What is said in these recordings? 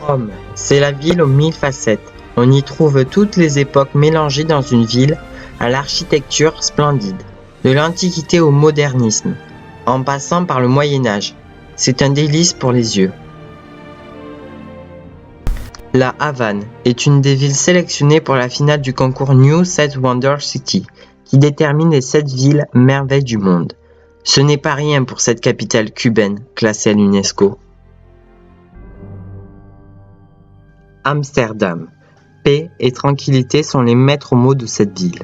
Rome, c'est la ville aux mille facettes. On y trouve toutes les époques mélangées dans une ville à l'architecture splendide, de l'Antiquité au modernisme, en passant par le Moyen-Âge. C'est un délice pour les yeux. La Havane est une des villes sélectionnées pour la finale du concours New 7 Wonder City, qui détermine les 7 villes merveilles du monde. Ce n'est pas rien pour cette capitale cubaine classée à l'UNESCO. Amsterdam. Paix et tranquillité sont les maîtres mots de cette ville.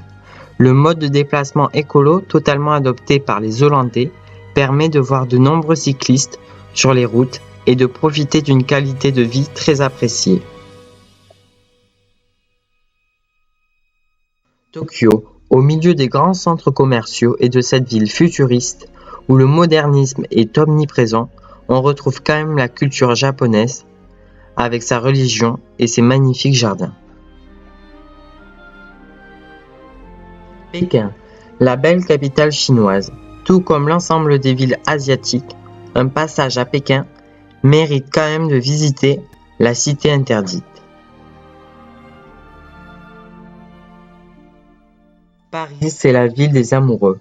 Le mode de déplacement écolo totalement adopté par les Hollandais permet de voir de nombreux cyclistes sur les routes et de profiter d'une qualité de vie très appréciée. Tokyo, au milieu des grands centres commerciaux et de cette ville futuriste où le modernisme est omniprésent, on retrouve quand même la culture japonaise avec sa religion et ses magnifiques jardins. Pékin, la belle capitale chinoise, tout comme l'ensemble des villes asiatiques, un passage à Pékin mérite quand même de visiter la cité interdite. Paris, c'est la ville des amoureux,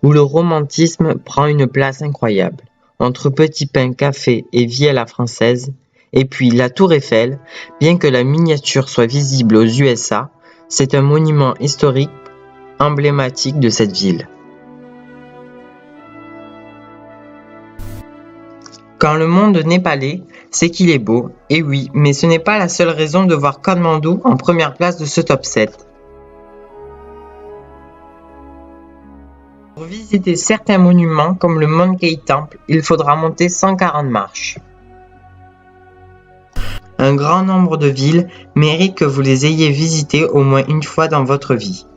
où le romantisme prend une place incroyable, entre petits pains, café et vie à la française. Et puis la Tour Eiffel, bien que la miniature soit visible aux USA, c'est un monument historique emblématique de cette ville. Quand le monde népalais, c'est qu'il est beau, et oui, mais ce n'est pas la seule raison de voir Katmandou en première place de ce top 7. Pour visiter certains monuments comme le Monkey Temple, il faudra monter 140 marches. Un grand nombre de villes méritent que vous les ayez visitées au moins une fois dans votre vie.